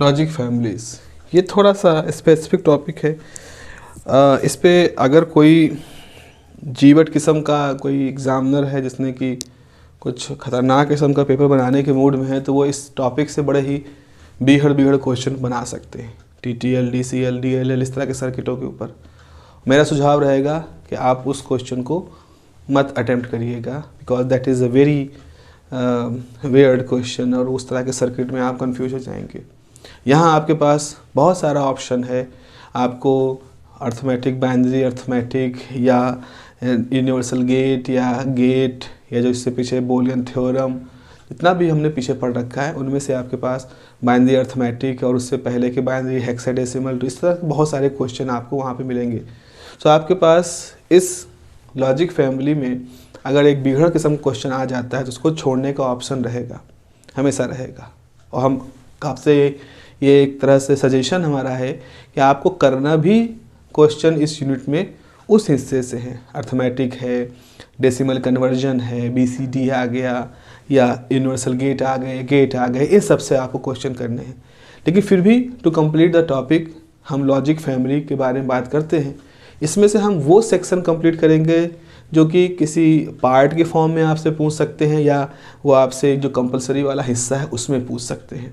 Logic families, ये थोड़ा सा स्पेसिफिक टॉपिक है। इस पे अगर कोई जीवट किस्म का कोई एग्ज़ामिनर है जिसने कि कुछ ख़तरनाक किस्म का पेपर बनाने के मूड में है, तो वो इस टॉपिक से बड़े ही बीहड़ क्वेश्चन बना सकते हैं। TTL, DCL, DLL इस तरह के सर्किटों के ऊपर मेरा सुझाव रहेगा कि आप उस क्वेश्चन को मत अटेम्प्ट करिएगा, because that is a very weird question, और उस तरह के सर्किट में आप कंफ्यूज हो जाएंगे। यहाँ आपके पास बहुत सारा ऑप्शन है, आपको अर्थमेटिक, बाइनरी अर्थमेटिक या यूनिवर्सल गेट या जो इससे पीछे बोलियन थ्योरम, जितना भी हमने पीछे पढ़ रखा है उनमें से आपके पास बाइनरी अर्थमेटिक और उससे पहले के बाइनरी हेक्साडेसिमल, तो इस तरह के बहुत सारे क्वेश्चन आपको वहाँ पे मिलेंगे। सो आपके पास इस लॉजिक फैमिली में अगर एक बिगड़ किस्म क्वेश्चन आ जाता है तो उसको छोड़ने का ऑप्शन रहेगा, हमेशा रहेगा। और हम आपसे ये एक तरह से सजेशन हमारा है कि आपको करना भी क्वेश्चन इस यूनिट में उस हिस्से से है, अर्थमेटिक है, डेसिमल कन्वर्जन है, BCD आ गया या यूनिवर्सल गेट आ गए, इन सब से आपको क्वेश्चन करने हैं। लेकिन फिर भी टू कंप्लीट द टॉपिक हम लॉजिक फैमिली के बारे में बात करते हैं। इसमें से हम वो सेक्शन कंप्लीट करेंगे जो कि किसी पार्ट के फॉर्म में आपसे पूछ सकते हैं, या वो आपसे जो कंपलसरी वाला हिस्सा है उसमें पूछ सकते हैं।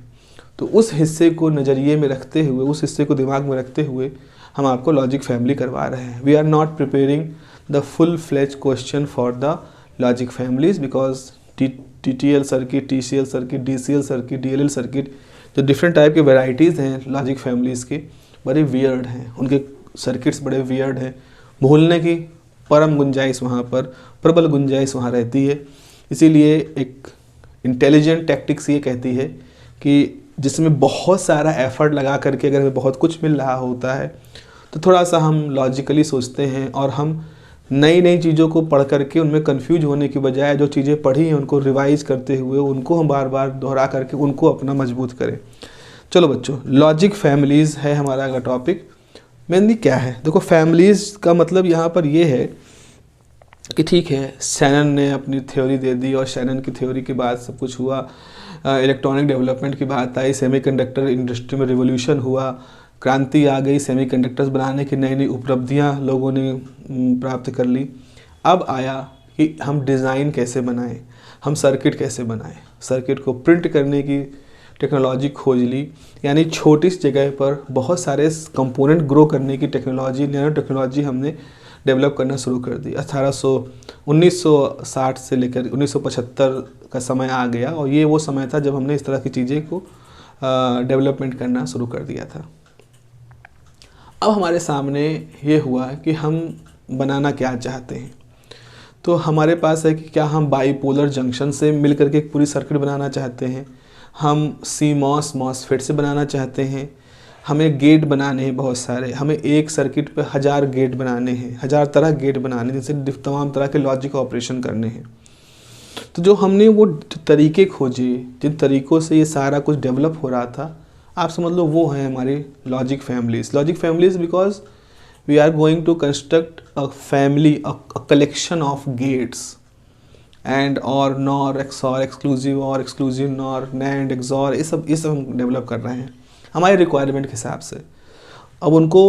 तो उस हिस्से को नज़रिए में रखते हुए, उस हिस्से को दिमाग में रखते हुए हम आपको लॉजिक फैमिली करवा रहे हैं। We are not preparing the full fledge question for the logic families, because TTL circuit, TCL circuit, DCL circuit, DLL circuit, जो डिफरेंट टाइप के वेराइटीज़ हैं लॉजिक फैमिलीज़ के, बड़े वियर्ड हैं, उनके सर्किट्स बड़े वियर्ड हैं। भूलने की परम गुंजाइश वहाँ पर, प्रबल गुंजाइश वहाँ रहती है। इसीलिए एक इंटेलिजेंट टैक्टिक्स ये कहती है कि जिसमें बहुत सारा एफर्ट लगा करके अगर हमें बहुत कुछ मिल रहा होता है तो थोड़ा सा हम लॉजिकली सोचते हैं, और हम नई चीज़ों को पढ़ करके उनमें कंफ्यूज होने की बजाय जो चीज़ें पढ़ी हैं उनको रिवाइज करते हुए उनको हम बार बार दोहरा करके उनको अपना मजबूत करें। चलो बच्चों, लॉजिक फैमिलीज़ है हमारा अगला टॉपिक। मेनली क्या है, देखो फैमिलीज़ का मतलब यहाँ पर ये है कि ठीक है, शैनन ने अपनी थ्योरी दे दी और शैनन की थ्योरी के बाद सब कुछ हुआ, इलेक्ट्रॉनिक डेवलपमेंट की बात आई, सेमीकंडक्टर इंडस्ट्री में रिवोल्यूशन हुआ, क्रांति आ गई, सेमीकंडक्टर्स बनाने की नई उपलब्धियां लोगों ने प्राप्त कर ली। अब आया कि हम डिज़ाइन कैसे बनाएं, हम सर्किट कैसे बनाएं, सर्किट को प्रिंट करने की टेक्नोलॉजी खोज ली, यानी छोटी सी जगह पर बहुत सारे कंपोनेंट ग्रो करने की टेक्नोलॉजी, नैनो टेक्नोलॉजी हमने डेवलप करना शुरू कर दी। 1960 से लेकर 1975 का समय आ गया, और ये वो समय था जब हमने इस तरह की चीज़ें को डेवलपमेंट करना शुरू कर दिया था। अब हमारे सामने ये हुआ कि हम बनाना क्या चाहते हैं। तो हमारे पास है कि क्या हम बाईपोलर जंक्शन से मिल करके एक पूरी सर्किट बनाना चाहते हैं, हम CMOS MOSFET से बनाना चाहते हैं, हमें गेट बनाने हैं बहुत सारे, हमें एक सर्किट पे 1000 गेट बनाने हैं, 1000 तरह गेट बनाने हैं, जिनसे तमाम तरह के लॉजिक ऑपरेशन करने हैं। तो जो हमने वो तरीके खोजे, जिन तरीक़ों से ये सारा कुछ डेवलप हो रहा था, आप समझ लो वो है हमारी logic families, because we are going to construct a family, a collection of gates and or nor, xor, exclusive nor, nand, xor, ये सब हम डेवलप कर रहे हैं हमारे रिक्वायरमेंट के हिसाब से। अब उनको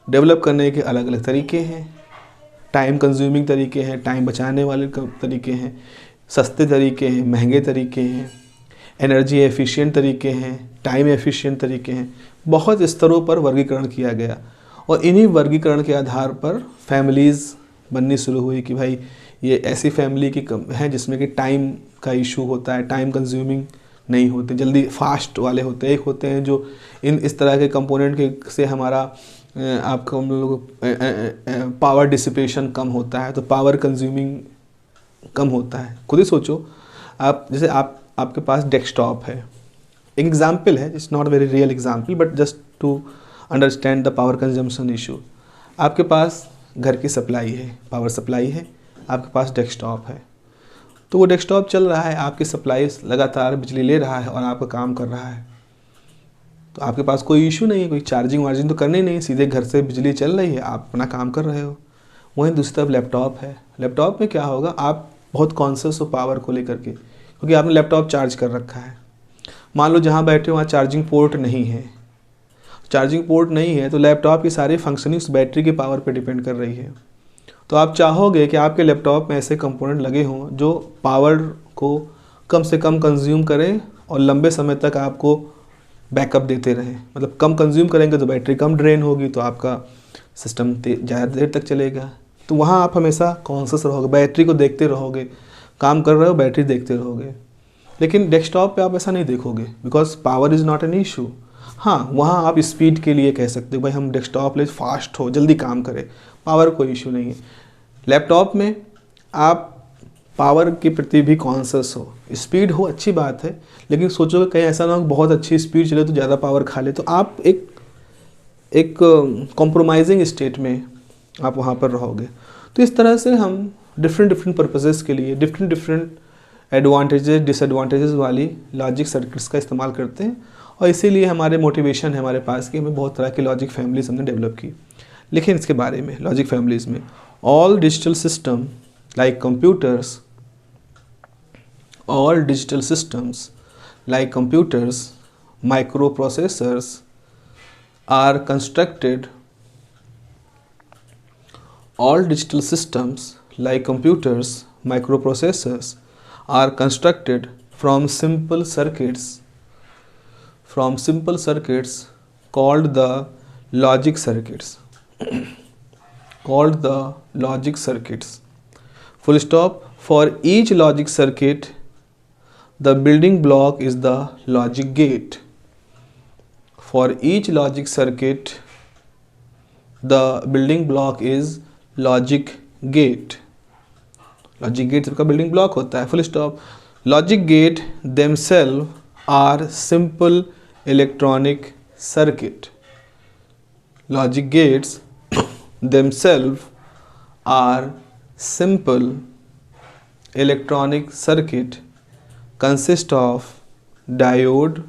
डेवलप करने के अलग अलग तरीके हैं, टाइम कंज्यूमिंग तरीके हैं, टाइम बचाने वाले तरीके हैं, सस्ते तरीके हैं, महंगे तरीके हैं, एनर्जी एफिशिएंट तरीके हैं, टाइम एफिशिएंट तरीके हैं। बहुत स्तरों पर वर्गीकरण किया गया, और इन्हीं वर्गीकरण के आधार पर फैमिलीज़ बननी शुरू हुई कि भाई ये ऐसी फैमिली की है जिसमें कि टाइम का इशू होता है, टाइम कंज्यूमिंग नहीं होते, जल्दी फास्ट वाले होते हैं। एक होते हैं जो इस तरह के कंपोनेंट के से हमारा आपको हम लोग पावर डिसिपेशन कम होता है, तो पावर कंज्यूमिंग कम होता है। खुद ही सोचो, आप जैसे आपके पास डेस्कटॉप है, एक एग्जाम्पल है, it's not very real example but just to understand the power consumption issue. आपके पास घर की सप्लाई है, पावर सप्लाई है, आपके पास डेस्कटॉप है, तो वो डेस्कटॉप चल रहा है, आपकी सप्लाई लगातार बिजली ले रहा है और आपका काम कर रहा है, तो आपके पास कोई इशू नहीं है, कोई चार्जिंग वार्जिंग तो करनी नहीं, सीधे घर से बिजली चल रही है, आप अपना काम कर रहे हो। वहीं दूसरी तरफ लैपटॉप है, लैपटॉप में क्या होगा, आप बहुत कॉन्शियस हो पावर को लेकर के, क्योंकि आपने लैपटॉप चार्ज कर रखा है, मान लो जहाँ बैठे वहाँ चार्जिंग पोर्ट नहीं है, चार्जिंग पोर्ट नहीं है तो लैपटॉप की सारी फंक्शनिंग उस बैटरी के पावर पे डिपेंड कर रही है। तो आप चाहोगे कि आपके लैपटॉप में ऐसे कंपोनेंट लगे हों जो पावर को कम से कम कंज्यूम करें और लंबे समय तक आपको बैकअप देते रहें। मतलब कम कंज्यूम करेंगे तो बैटरी कम ड्रेन होगी, तो आपका सिस्टम ज़्यादा देर तक चलेगा। तो वहाँ आप हमेशा कॉन्शियस रहोगे, बैटरी को देखते रहोगे, काम कर रहे हो बैटरी देखते रहोगे। लेकिन डेस्कटॉप पे आप ऐसा नहीं देखोगे, because power is not an issue. हाँ, वहाँ आप स्पीड के लिए कह सकते हो भाई हम डेस्कटॉप ले फास्ट हो, जल्दी काम करे, पावर कोई इशू नहीं है। लैपटॉप में आप पावर के प्रति भी कॉन्शियस हो, स्पीड हो अच्छी बात है, लेकिन सोचोगे कहीं ऐसा ना हो बहुत अच्छी स्पीड चले तो ज़्यादा पावर खा ले, तो आप एक कॉम्प्रोमाइजिंग स्टेट में आप वहाँ पर रहोगे। तो इस तरह से हम डिफरेंट पर्पसेस के लिए डिफरेंट एडवांटेजेस डिसएडवांटेजेस वाली लॉजिक सर्किट्स का इस्तेमाल करते हैं, और इसीलिए हमारे मोटिवेशन है हमारे पास कि हमें बहुत तरह की लॉजिक फैमिलीज हमने डेवलप की। लेकिन इसके बारे में लॉजिक फैमिलीज में all digital system like computers, all digital systems like computers, microprocessors are constructed. All digital systems like computers, microprocessors are constructed from simple circuits called the logic circuits. Called the logic circuits. Full stop. For each logic circuit, the building block is the logic gate. For each logic circuit, the building block is logic gate. Logic gate सबका building block होता है, full stop. Logic gate themselves are simple electronic circuit. Logic gates themselves are simple electronic circuit consist of diode,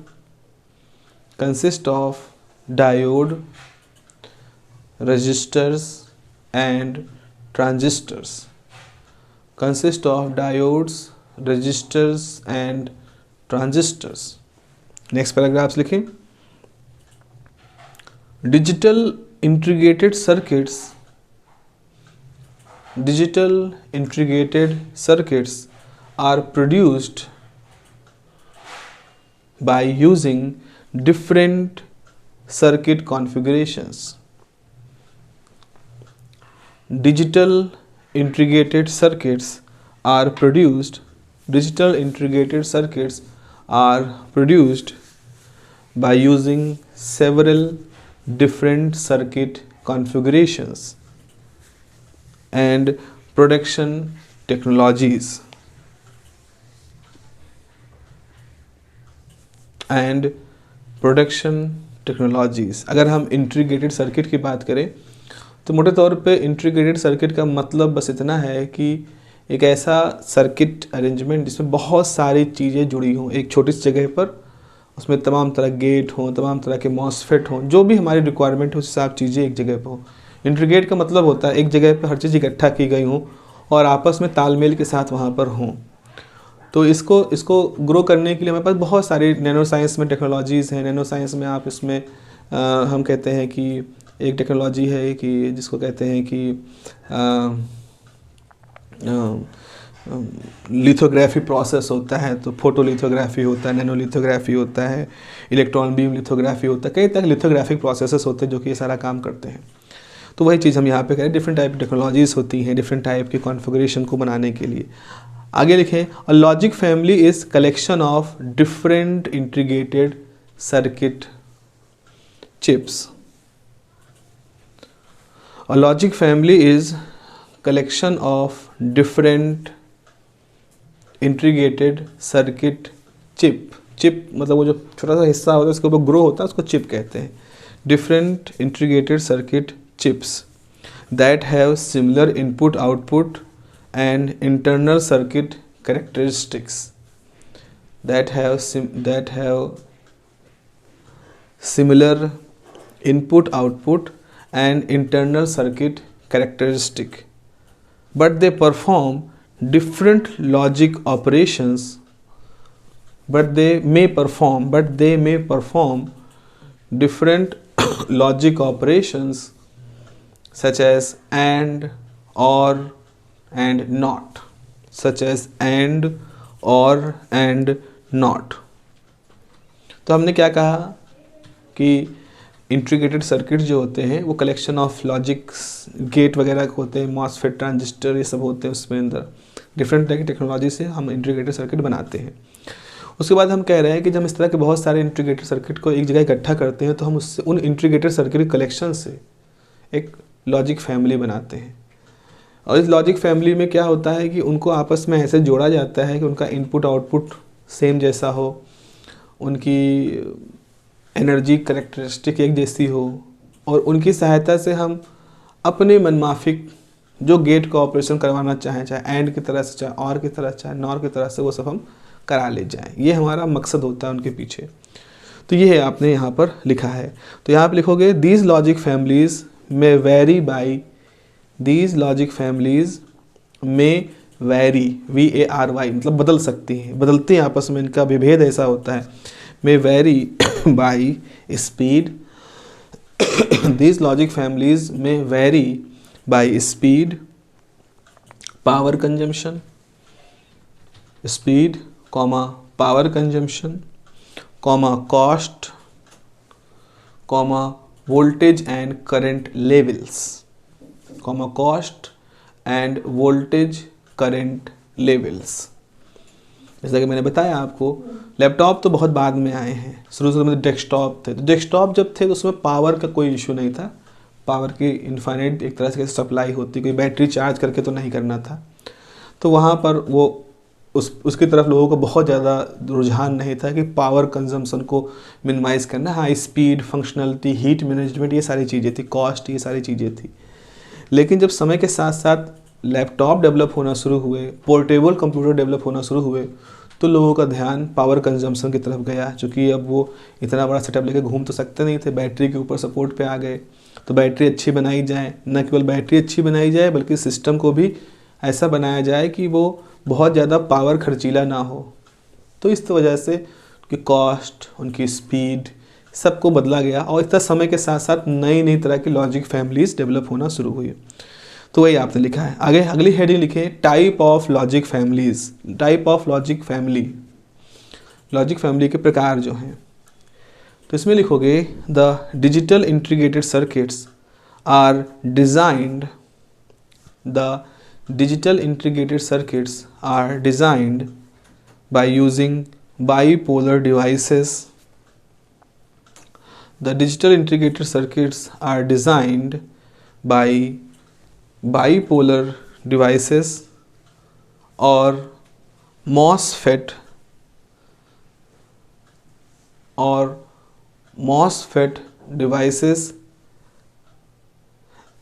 resistors and transistors. Consist of diodes, resistors and transistors. Next paragraphs लिखें। Digital integrated circuits are produced by using different circuit configurations. Digital integrated circuits are produced by using several different circuit configurations and production technologies. अगर हम integrated circuit की बात करें तो मोटे तौर पे इंटीग्रेटेड सर्किट का मतलब बस इतना है कि एक ऐसा सर्किट अरेंजमेंट जिसमें बहुत सारी चीज़ें जुड़ी हों एक छोटी सी जगह पर, उसमें तमाम तरह गेट हों, तमाम तरह के मॉसफेट हों, जो भी हमारी रिक्वायरमेंट हो उस हिसाब चीज़ें एक जगह पर हो। इंटीग्रेट का मतलब होता है एक जगह पर हर चीज़ इकट्ठा की गई हों और आपस में तालमेल के साथ वहाँ पर हों। तो इसको ग्रो करने के लिए हमारे पास बहुत सारी नैनो साइंस में टेक्नोलॉजीज़ हैं। नैनो साइंस में आप इसमें हम कहते हैं कि एक टेक्नोलॉजी है कि जिसको कहते हैं कि लिथोग्राफी प्रोसेस होता है, तो फोटो लिथोग्राफी होता है, नैनो लिथोग्राफी होता है, इलेक्ट्रॉन बीम लिथोग्राफी होता है, कई तरह लिथोग्राफिक प्रोसेसेस होते हैं जो कि ये सारा काम करते हैं। तो वही चीज़ हम यहाँ पे करें, डिफरेंट टाइप की टेक्नोलॉजीज़ होती हैं डिफरेंट टाइप की कॉन्फ़िगरेशन को बनाने के लिए। आगे लिखें, a logic family is collection of different integrated circuit chips. A logic family is collection of different integrated circuit chip मतलब वो जो छोटा सा हिस्सा होता है उसके ऊपर ग्रो होता है उसको चिप कहते हैं। Different integrated circuit chips that have similar input output and internal circuit characteristics that have similar input output and internal circuit characteristic, but they perform different logic operations but they may perform different logic operations such as and, or, and not, such as and, or, and not। तो हमने क्या कहा कि integrated circuit जो होते हैं वो collection of logics, gate वगैरह होते हैं, मॉसफेट, ट्रांजिस्टर, ये सब होते हैं उसमें अंदर। डिफरेंट तरह की टेक्नोलॉजी से हम इंटीग्रेटेड सर्किट बनाते हैं। उसके बाद हम कह रहे हैं कि जब हम इस तरह के बहुत सारे इंटीग्रेटेड सर्किट को एक जगह इकट्ठा करते हैं तो हम उससे उन इंटीग्रेटेड सर्किट कलेक्शन से एक लॉजिक फैमिली बनाते हैं। और इस लॉजिक फैमिली में क्या होता है कि उनको आपस में ऐसे जोड़ा जाता है कि उनका इनपुट आउटपुट सेम जैसा हो, उनकी एनर्जी कैरेक्टरिस्टिक एक जैसी हो, और उनकी सहायता से हम अपने मनमाफिक जो गेट का ऑपरेशन करवाना चाहें, चाहे एंड की तरह से, चाहे और की तरह, चाहे नॉर की तरह से, वो सब हम करा ले जाएं। ये हमारा मकसद होता है उनके पीछे। तो ये है आपने यहाँ पर लिखा है। तो यहाँ पर लिखोगे दीज लॉजिक फैमिलीज में vary by, these logic families में वेरी, VARY मतलब बदल सकती हैं, बदलते हैं आपस में, इनका विभेद ऐसा होता है। में vary by speed, these logic families में vary by speed, power consumption, speed comma power consumption comma cost comma voltage and current levels, comma cost and voltage current levels. जैसा कि मैंने बताया आपको, लैपटॉप तो बहुत बाद में आए हैं, शुरू में डेस्कटॉप थे। तो डेस्कटॉप जब थे तो उसमें पावर का कोई इशू नहीं था, पावर की इन्फाइनाइट एक तरह से सप्लाई होती, कोई बैटरी चार्ज करके तो नहीं करना था। तो वहाँ पर वो उसकी तरफ लोगों को बहुत ज़्यादा रुझान नहीं था कि पावर कंजम्पशन को मिनिमाइज़ करना। हाँ, स्पीड, फंक्शनलिटी, हीट मैनेजमेंट, ये सारी चीज़ें थी, कॉस्ट, ये सारी चीज़ें थी। लेकिन जब समय के साथ साथ लैपटॉप डेवलप होना शुरू हुए, पोर्टेबल कंप्यूटर डेवलप होना शुरू हुए, तो लोगों का ध्यान पावर कंजम्पशन की तरफ गया। चूँकि अब वो इतना बड़ा सेटअप लेके घूम तो सकते नहीं थे, बैटरी के ऊपर सपोर्ट पे आ गए। तो बैटरी अच्छी बनाई जाए, न केवल बैटरी अच्छी बनाई जाए बल्कि सिस्टम को भी ऐसा बनाया जाए कि वो बहुत ज़्यादा पावर खर्चीला ना हो। तो इस वजह से उनकी कॉस्ट, उनकी स्पीड, सबको बदला गया। और इस तरह समय के साथ साथ नई नई तरह की लॉजिक फैमिलीज डेवलप होना शुरू हुई। तो वही आपने लिखा है। आगे अगली हेडिंग लिखे, type of logic families. Type of logic family, logic family के प्रकार जो हैं। तो इसमें लिखोगे the digital integrated circuits are designed, the digital integrated circuits are designed by using bipolar devices. The digital integrated circuits are designed by bipolar devices or MOSFET devices,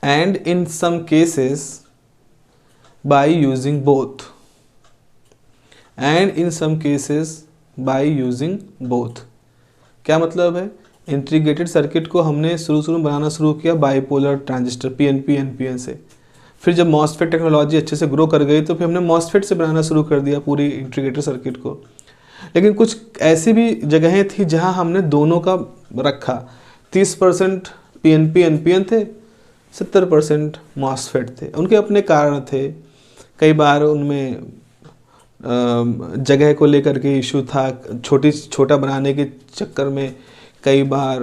and in some cases by using both, and in some cases by using both। क्या मतलब है? Integrated circuit को हमने शुरू में बनाना शुरू किया bipolar transistor PNP NPN से। फिर जब मॉसफेट टेक्नोलॉजी अच्छे से ग्रो कर गई तो फिर हमने मॉसफेट से बनाना शुरू कर दिया पूरी इंटीग्रेटेड सर्किट को। लेकिन कुछ ऐसी भी जगहें थी जहां हमने दोनों का रखा। 30% PNP NPN थे, 70% मॉसफेट थे। उनके अपने कारण थे। कई बार उनमें जगह को लेकर के इशू था, छोटा बनाने के चक्कर में कई बार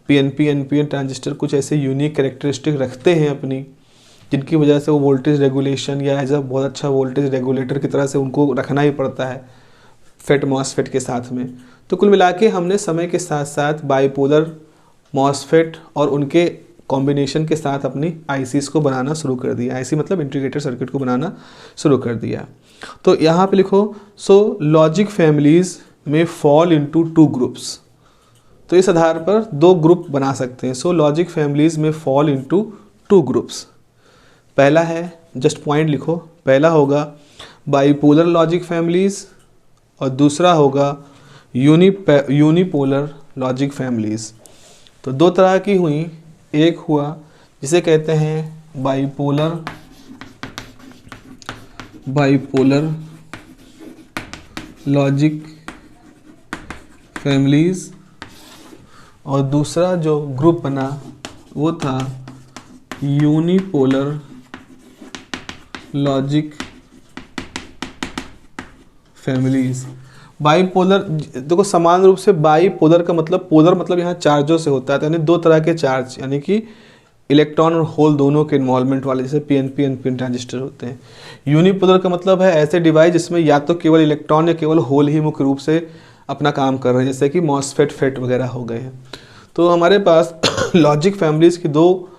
PNP NPN ट्रांजिस्टर कुछ ऐसे यूनिक कैरेक्टरिस्टिक रखते हैं अपनी, जिनकी वजह से वो वोल्टेज रेगुलेशन या एज अ बहुत अच्छा वोल्टेज रेगुलेटर की तरह से उनको रखना ही पड़ता है फेट मॉसफेट के साथ में। तो कुल मिला के हमने समय के साथ साथ बाईपोलर मॉसफेट और उनके कॉम्बिनेशन के साथ अपनी आईसीज को बनाना शुरू कर दिया। आईसी मतलब इंटीग्रेटेड सर्किट को बनाना शुरू कर दिया। तो यहाँ पे लिखो, सो लॉजिक फैमिलीज में फॉल इनटू 2 ग्रुप्स। तो इस आधार पर 2 ग्रुप बना सकते हैं। सो लॉजिक फैमिलीज में फॉल इनटू 2 ग्रुप्स। पहला है, जस्ट पॉइंट लिखो, पहला होगा बाईपोलर लॉजिक फैमिलीज और दूसरा होगा यूनिपोलर लॉजिक फैमिलीज। तो 2 तरह की हुई। एक हुआ जिसे कहते हैं बाईपोलर लॉजिक फैमिलीज, और दूसरा जो ग्रुप बना वो था यूनिपोलर लॉजिक फैमिलीज। बाईपोलर, देखो समान रूप से बाईपोलर का मतलब, पोलर मतलब यहाँ चार्जों से होता है, तो यानी दो तरह के चार्ज, यानी कि इलेक्ट्रॉन और होल दोनों के इन्वॉल्वमेंट वाले, जैसे पीएनपी एनपीएन ट्रांजिस्टर होते हैं। यूनिपोलर का मतलब है ऐसे डिवाइस जिसमें या तो केवल इलेक्ट्रॉन या केवल होल ही मुख्य रूप से अपना काम कर रहे हैं, जैसे कि मॉसफेट फेट वगैरह हो गए हैं। तो हमारे पास लॉजिक फैमिलीज की दो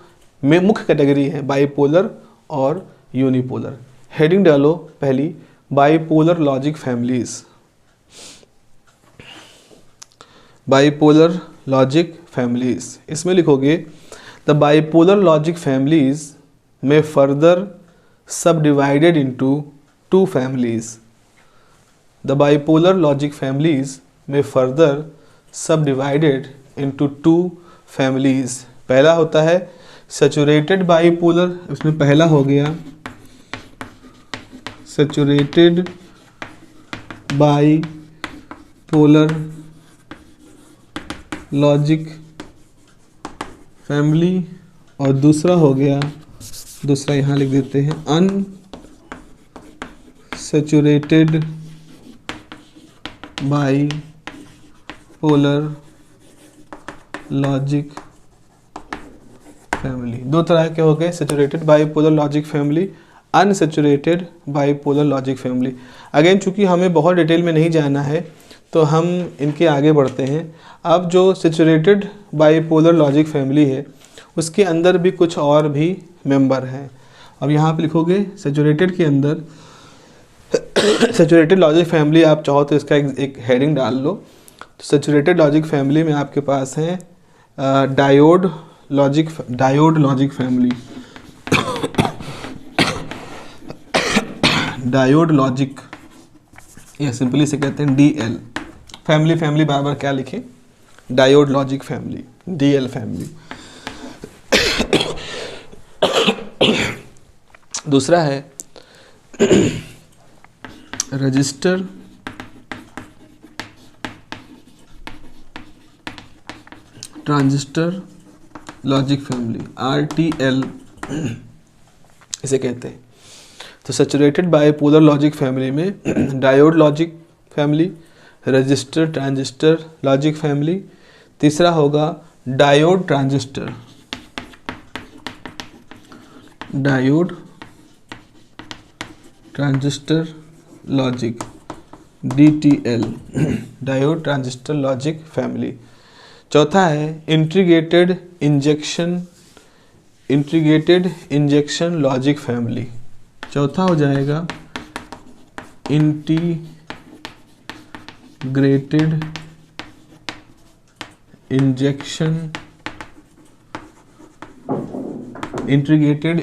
में मुख्य कैटेगरी है, बाईपोलर और यूनिपोलर। हेडिंग डालो पहली, bipolar logic families. Bipolar logic families, इसमें लिखोगे द बाईपोलर लॉजिक फैमिलीज में फर्दर सब divided into two families. The bipolar logic families में फर्दर सब डिवाइडेड इंटू टू फैमिलीज। पहला होता है सैचुरेटेड बाईपोलर, इसमें पहला हो गया सैचुरेटेड बाईपोलर लॉजिक फैमिली, और दूसरा हो गया, दूसरा यहाँ लिख देते हैं अनसैचुरेटेड बाईपोलर लॉजिक फैमिली। दो तरह के हो गए, saturated bipolar logic family, unsaturated bipolar logic family. Again चूंकि हमें बहुत डिटेल में नहीं जाना है तो हम इनके आगे बढ़ते हैं। अब जो सैचुरेटेड बाईपोलर लॉजिक फैमिली है उसके अंदर भी कुछ और भी मेंबर हैं। अब यहाँ पे लिखोगे सैचुरेटेड के अंदर सैचुरेटेड लॉजिक फैमिली, आप चाहो तो इसका एक हेडिंग डाल लो। तो सैचुरेटेड लॉजिक फैमिली में आपके पास है diode logic family, diode logic, या सिंपली से कहते हैं डीएल फैमिली बार बार क्या लिखें, diode logic family, DL family. दूसरा है register transistor logic family, RTL इसे कहते हैं। तो सैचुरेटेड बाईपोलर लॉजिक फैमिली में diode logic family, register transistor logic family, तीसरा होगा diode transistor logic, DTL diode transistor logic family. चौथा है इंटीग्रेटेड इंजेक्शन लॉजिक फैमिली। चौथा हो जाएगा इंटीग्रेटेड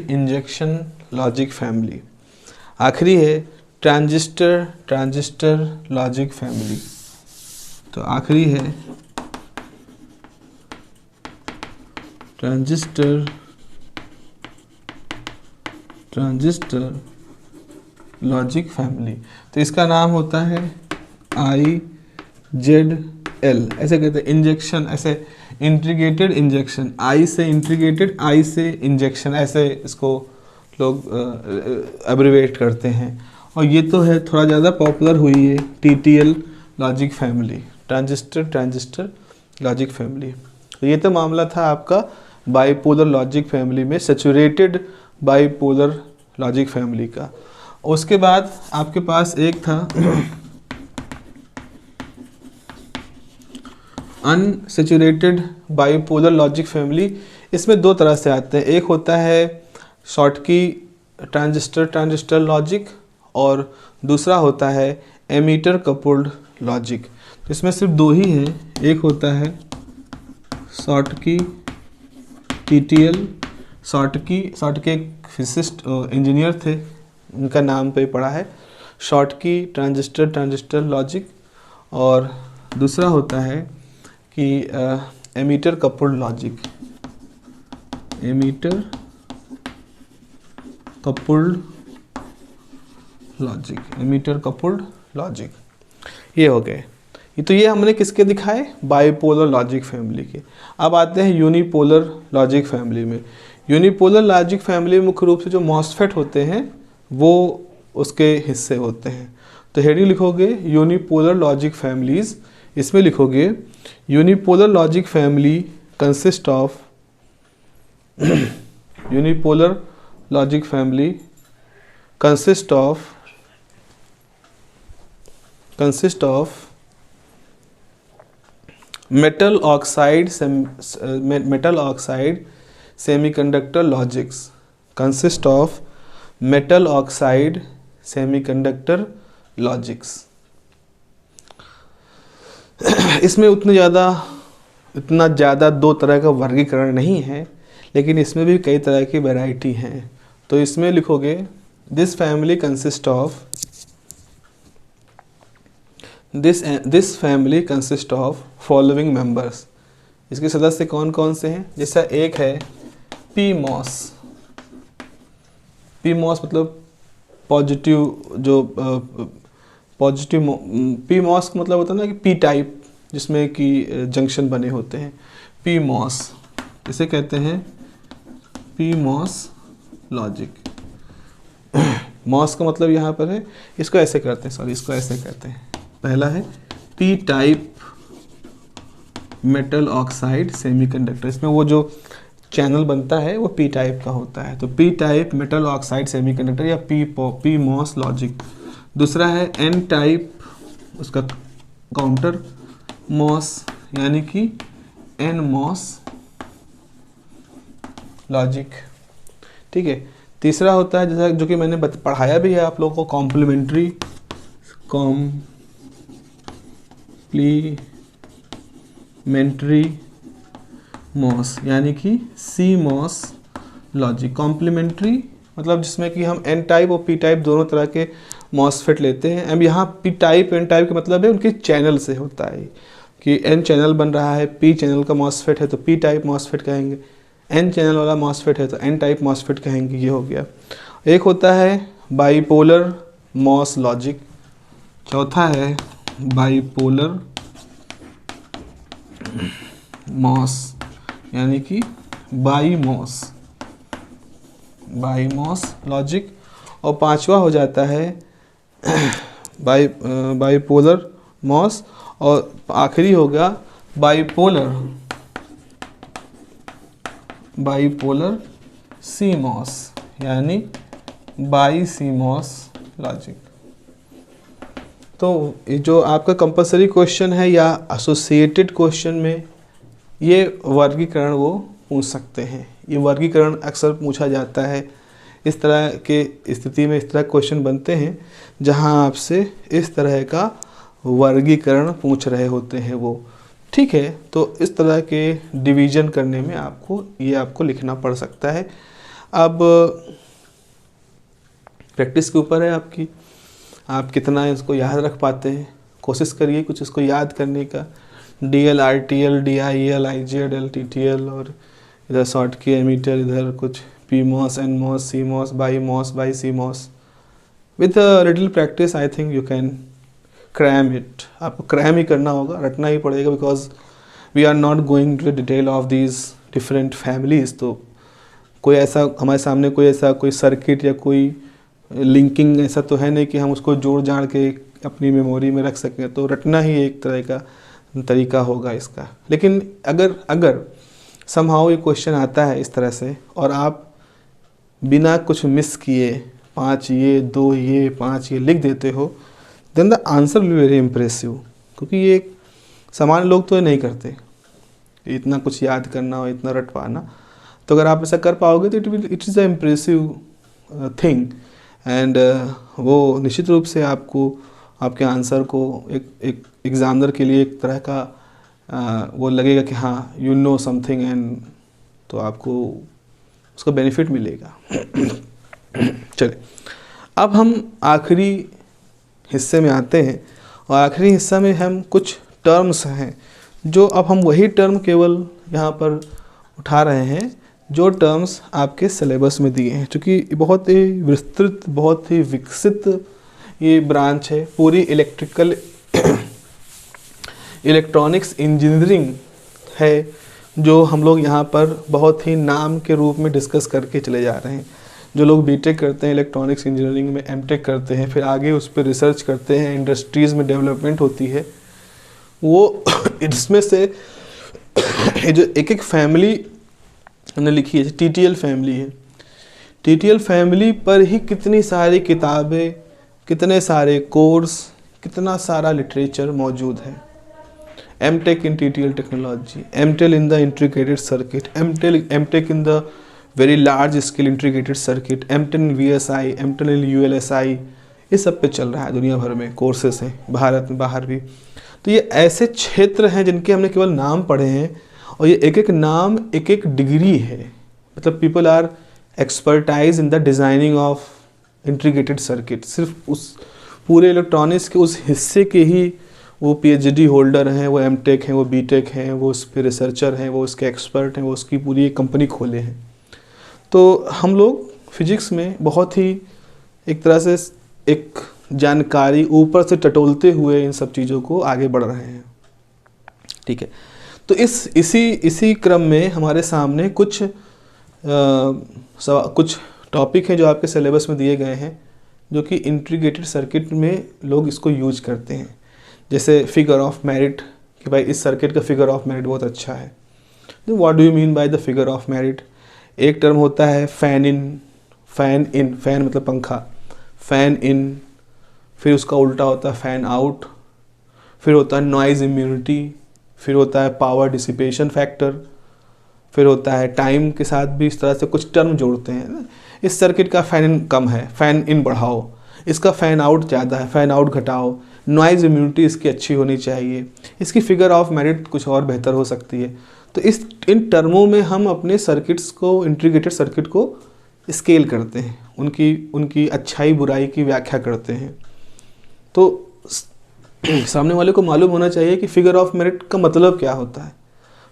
इंजेक्शन लॉजिक फैमिली। आखिरी है ट्रांजिस्टर लॉजिक फैमिली। तो आखिरी है ट्रांजिस्टर लॉजिक फैमिली। तो इसका नाम होता है IZL, ऐसे कहते हैं इंजेक्शन, ऐसे इंटीग्रेटेड इंजेक्शन, I से इंटीग्रेटेड, I से इंजेक्शन, ऐसे इसको लोग एब्रिवेट करते हैं। और ये तो है थोड़ा ज़्यादा पॉपुलर हुई है TTL logic family, transistor logic family. तो ये तो मामला था आपका बाईपोलर लॉजिक फैमिली में सैचुरेटेड बाईपोलर लॉजिक फैमिली का। उसके बाद आपके पास एक था अनसैचुरेटेड बाईपोलर लॉजिक फैमिली। इसमें दो तरह से आते हैं, एक होता है शॉर्टकी ट्रांजिस्टर लॉजिक और दूसरा होता है एमीटर कपल्ड लॉजिक। तो इसमें सिर्फ दो ही हैं, एक होता है शॉर्टकी TTL, शॉर्टकी एक फिजिसिस्ट इंजीनियर थे, उनका नाम पे पढ़ा है, शॉर्टकी ट्रांजिस्टर लॉजिक। और दूसरा होता है कि emitter coupled logic, emitter coupled logic. ये हो गए। तो ये हमने किसके दिखाए, बाइपोलर लॉजिक फैमिली के। अब आते हैं यूनिपोलर लॉजिक फैमिली में। यूनिपोलर लॉजिक फैमिली में मुख्य रूप से जो मॉसफेट होते हैं वो उसके हिस्से होते हैं। तो हेडिंग लिखोगे यूनिपोलर लॉजिक फैमिलीज, इसमें लिखोगे unipolar logic family consist of unipolar logic family consist of metal oxide semiconductor logics, consist of metal oxide semiconductor logics। इसमें इतना ज़्यादा दो तरह का वर्गीकरण नहीं है, लेकिन इसमें भी कई तरह की वैरायटी हैं। तो इसमें लिखोगे this family consist of this family consist of following members. इसके सदस्य कौन कौन से हैं, जैसा एक है पीमॉस। पीमॉस मतलब पॉजिटिव, जो पॉजिटिव पीमॉस का मतलब होता है ना कि पी टाइप, जिसमें कि जंक्शन बने होते हैं, पीमॉस, इसे कहते हैं पीमॉस लॉजिक। मॉस का मतलब यहाँ पर है, इसको ऐसे करते हैं, सॉरी इसको ऐसे कहते हैं। पहला है P type metal oxide semiconductor, इसमें वो जो चैनल बनता है वो पी टाइप का होता है। तो P type metal oxide semiconductor या पी मॉस लॉजिक। दूसरा है एन टाइप, उसका काउंटर मॉस, यानी कि एन मॉस लॉजिक। ठीक है। तीसरा होता है जैसा जो कि मैंने पढ़ाया भी है आप लोगों को, कॉम्प्लीमेंट्री मॉस, यानी कि सी मॉस लॉजिक। कॉम्प्लीमेंट्री मतलब जिसमें कि हम एन टाइप और पी टाइप दोनों तरह के मॉसफेट लेते हैं। अब यहाँ पी टाइप एन टाइप का मतलब है उनके चैनल से होता है कि एन चैनल बन रहा है, पी चैनल का मॉसफेट है तो पी टाइप मॉसफेट कहेंगे, एन चैनल वाला मॉसफेट है तो एन टाइप मॉसफेट कहेंगे। ये हो गया। एक होता है बाइपोलर मॉस लॉजिक, चौथा है बाइपोलर मॉस, यानी कि बाईमॉस लॉजिक। और पांचवा हो जाता है बाइपोलर मॉस, और आखिरी होगा बाइपोलर सी मॉस, यानी बाईसीमॉस लॉजिक। तो ये जो आपका कंपलसरी क्वेश्चन है या एसोसिएटेड क्वेश्चन में ये वर्गीकरण वो पूछ सकते हैं। ये वर्गीकरण अक्सर पूछा जाता है। इस तरह के स्थिति में इस तरह क्वेश्चन बनते हैं जहां आपसे इस तरह का वर्गीकरण पूछ रहे होते हैं वो। ठीक है। तो इस तरह के डिवीज़न करने में आपको लिखना पड़ सकता है। अब प्रैक्टिस के ऊपर है आपकी, आप कितना इसको याद रख पाते हैं। कोशिश करिए कुछ इसको याद करने का। DL RTL DIL IGL LTTL, और इधर शॉर्ट की एमीटर, इधर कुछ PMOS NMOS CMOS BiMOS BiCMOS। With little practice I think you can cram it. आपको क्रैम ही करना होगा, रटना ही पड़ेगा, because we are not going to the detail of these different families. तो कोई ऐसा हमारे सामने कोई सर्किट या कोई लिंकिंग ऐसा तो है नहीं कि हम उसको जोड़ जाड़ के अपनी मेमोरी में रख सकें। तो रटना ही एक तरह का तरीका होगा इसका। लेकिन अगर समहाउ ये क्वेश्चन आता है इस तरह से और आप बिना कुछ मिस किए 5 ये 2 ये 5 ये लिख देते हो, then the answer will be very impressive. क्योंकि ये सामान्य लोग तो ये नहीं करते, इतना कुछ याद करना और इतना रट पाना। तो अगर आप ऐसा कर पाओगे तो it is a impressive thing, and वो निश्चित रूप से आपको आपके आंसर को एक एग्जामिनर के लिए एक तरह का वो लगेगा कि हाँ यू नो समथिंग, एंड तो आपको उसका बेनिफिट मिलेगा। चलिए अब हम आखिरी हिस्से में आते हैं, और आखिरी हिस्सा में हम कुछ टर्म्स हैं जो अब हम वही टर्म केवल यहाँ पर उठा रहे हैं जो टर्म्स आपके सिलेबस में दिए हैं। क्योंकि बहुत ही विस्तृत, बहुत ही विकसित ये ब्रांच है। पूरी इलेक्ट्रिकल इलेक्ट्रॉनिक्स इंजीनियरिंग है जो हम लोग यहाँ पर बहुत ही नाम के रूप में डिस्कस करके चले जा रहे हैं। जो लोग बीटेक करते हैं इलेक्ट्रॉनिक्स इंजीनियरिंग में, एमटेक करते हैं, फिर आगे उस पर रिसर्च करते हैं, इंडस्ट्रीज़ में डेवलपमेंट होती है, वो इसमें से जो एक एक फैमिली हमने लिखी है, टीटीएल फैमिली है, टीटीएल फैमिली पर ही कितनी सारी किताबें, कितने सारे कोर्स, कितना सारा लिटरेचर मौजूद है। MTech in TTL technology, MTech in the integrated circuit, MTech in the very large scale integrated circuit, MTech in VSI, MTech in ULSI, ये सब पे चल रहा है दुनिया भर में कोर्सेस हैं, भारत में बाहर भी। तो ये ऐसे क्षेत्र हैं जिनके हमने केवल नाम पढ़े हैं, और ये एक एक नाम एक एक डिग्री है। मतलब people are expertise in the designing of integrated circuit, सिर्फ उस पूरे इलेक्ट्रॉनिक्स के उस हिस्से के ही वो पीएचडी होल्डर हैं, वो एमटेक हैं, वो बीटेक हैं, वो उस पर रिसर्चर हैं, वो उसके एक्सपर्ट हैं, वो उसकी पूरी एक कंपनी खोले हैं। तो हम लोग फिजिक्स में बहुत ही एक तरह से एक जानकारी ऊपर से टटोलते हुए इन सब चीज़ों को आगे बढ़ रहे हैं। ठीक है, तो इसी क्रम में हमारे सामने कुछ टॉपिक हैं जो आपके सिलेबस में दिए गए हैं, जो कि इंटीग्रेटेड सर्किट में लोग इसको यूज करते हैं। जैसे फिगर ऑफ मेरिट, कि भाई इस सर्किट का फिगर ऑफ मेरिट बहुत अच्छा है। तो what do you mean by the figure of merit? एक टर्म होता है फैन इन, फैन मतलब पंखा, फैन इन, फिर उसका उल्टा होता है फैन आउट, फिर होता है नॉइज़ इम्यूनिटी, फिर होता है पावर डिसिपेशन फैक्टर, फिर होता है टाइम के साथ भी इस तरह से कुछ टर्म जोड़ते हैं ना। इस सर्किट का फैन इन कम है, फैन इन बढ़ाओ, इसका फैन आउट ज़्यादा है, फैन आउट घटाओ, नॉइज़ इम्यूनिटी इसकी अच्छी होनी चाहिए, इसकी फिगर ऑफ मेरिट कुछ और बेहतर हो सकती है। तो इन टर्मों में हम अपने सर्किट्स को, इंटीग्रेटेड सर्किट को स्केल करते हैं, उनकी अच्छाई बुराई की व्याख्या करते हैं। तो सामने वाले को मालूम होना चाहिए कि फिगर ऑफ मेरिट का मतलब क्या होता है।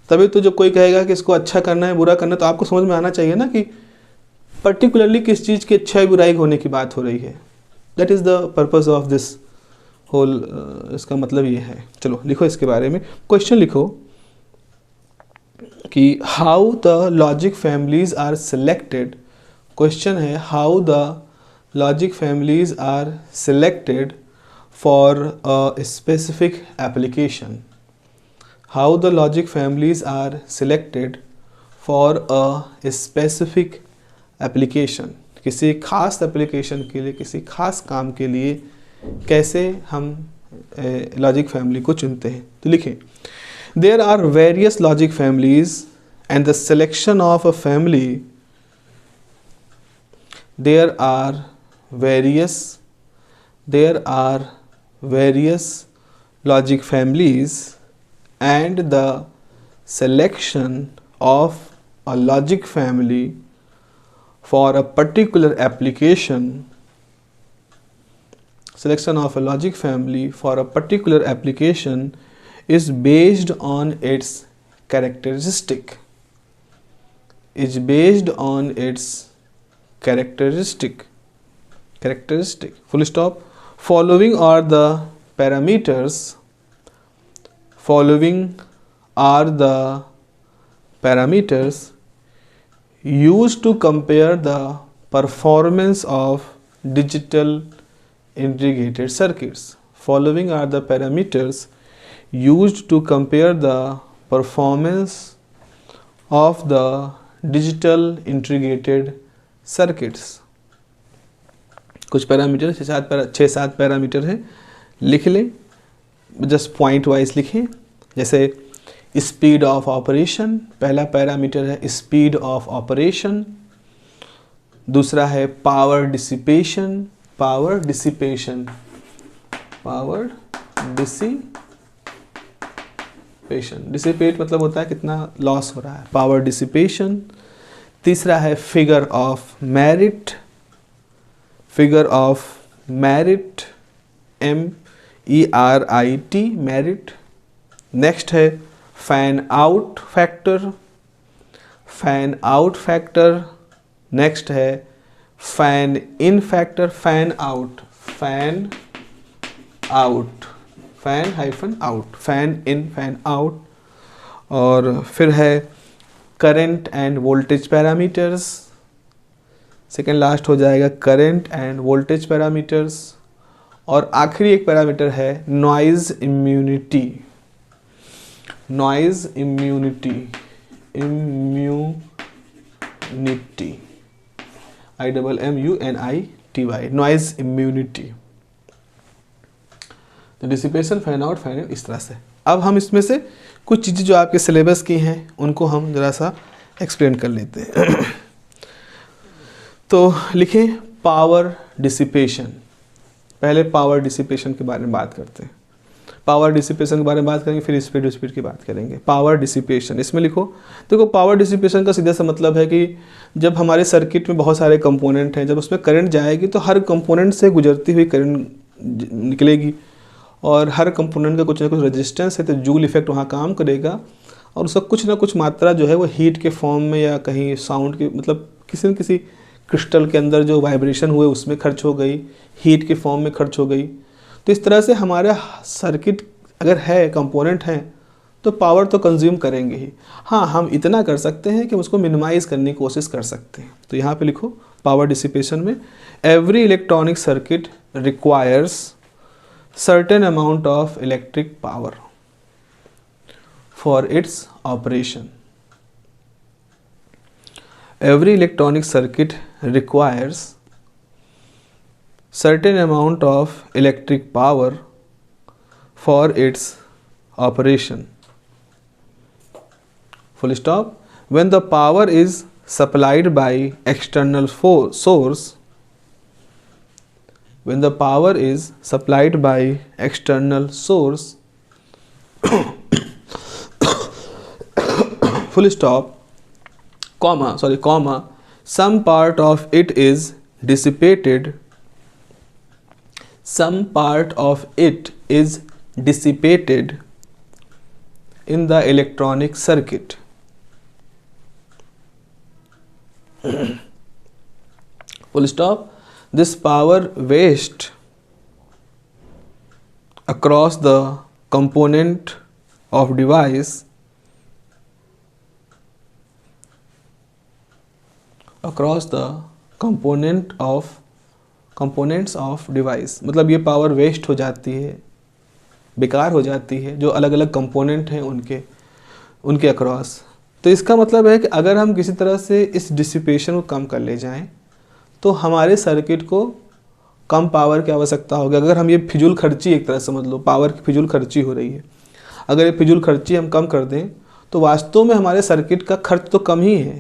तभी तो जब कोई कहेगा कि इसको अच्छा करना है, बुरा करना है, तो आपको समझ में आना चाहिए ना कि पर्टिकुलरली किस चीज़ की अच्छाई बुराई होने की बात हो रही है। That is the purpose of this whole, इसका मतलब ये है। चलो लिखो इसके बारे में, क्वेश्चन लिखो कि how the logic families are selected. Question है how the logic families are selected for a specific application. How the logic families are selected for a specific application. किसी खास एप्लीकेशन के लिए, किसी खास काम के लिए कैसे हम लॉजिक फैमिली को चुनते हैं। तो लिखें, There are various logic families and the selection of a family. There are various logic families and the selection of a logic family for a particular application, selection of a logic family for a particular application is based on its characteristic, full stop. Following are the parameters used to compare the performance of digital integrated circuits. Following are the parameters used to compare the performance of the digital integrated circuits. कुछ parameter, 6-7 parameter हैं, लिख लें, just point wise लिखें। जैसे speed of operation, पहला parameter है speed of operation, दूसरा है पावर डिसिपेशन, डिसिपेट मतलब होता है कितना लॉस हो रहा है, पावर डिसिपेशन। तीसरा है figure of merit, MERIT, merit. Next है फैन आउट फैक्टर, नेक्स्ट है fan in factor, fan out, fan hyphen out, fan in fan out. और फिर है current end voltage parameters, second last हो जाएगा करंट एंड वोल्टेज पैरामीटर्स। और आखिरी एक पैरामीटर है noise immunity, noise immunity, immunity, IMMUNITY, noise immunity. तो dissipation, fan out, fan in, इस तरह से। अब हम इसमें से कुछ चीज़ें जो आपके सिलेबस की हैं उनको हम ज़रा सा एक्सप्लेन कर लेते हैं। तो लिखें पावर डिसिपेशन। पहले पावर डिसिपेशन के बारे में बात करते हैं। पावर डिसिपेशन के बारे में बात करेंगे, फिर स्पीड स्पीड की बात करेंगे। पावर डिसिपेशन, इसमें लिखो, देखो पावर डिसिपेशन का सीधा सा मतलब है कि जब हमारे सर्किट में बहुत सारे कंपोनेंट हैं, जब उसमें करंट जाएगी तो हर कंपोनेंट से गुजरती हुई करंट निकलेगी और हर कंपोनेंट का कुछ ना कुछ रेजिस्टेंस है, तो जूल इफेक्ट वहाँ काम करेगा और उसका कुछ ना कुछ मात्रा जो है वो हीट के फॉर्म में या कहीं साउंड के मतलब किसी न किसी क्रिस्टल के अंदर जो वाइब्रेशन हुए उसमें खर्च हो गई, हीट के फॉर्म में खर्च हो गई। तो इस तरह से हमारा सर्किट अगर है, कंपोनेंट हैं, तो पावर तो कंज्यूम करेंगे ही। हाँ, हम इतना कर सकते हैं कि उसको मिनिमाइज करने की कोशिश कर सकते हैं। तो यहाँ पे लिखो पावर डिसिपेशन में every electronic circuit requires certain amount of electric power for its operation. Every electronic circuit requires certain amount of electric power for its operation. Full stop. When the power is supplied by external source, when the power is supplied by external source, full stop, comma, some part of it is dissipated, some part of it is dissipated in the electronic circuit. Full stop. This power waste across the component of device, across the components of device, मतलब ये power waste हो जाती है, बेकार हो जाती है जो अलग अलग कंपोनेंट हैं उनके अक्रॉस। तो इसका मतलब है कि अगर हम किसी तरह से इस डिसिपेशन को कम कर ले जाएं तो हमारे सर्किट को कम पावर की आवश्यकता होगी। अगर हम ये फिजूल खर्ची, एक तरह समझ लो पावर की फिजूल खर्ची हो रही है, अगर ये फिजूल खर्ची हम कम कर दें तो वास्तव में हमारे सर्किट का खर्च तो कम ही है।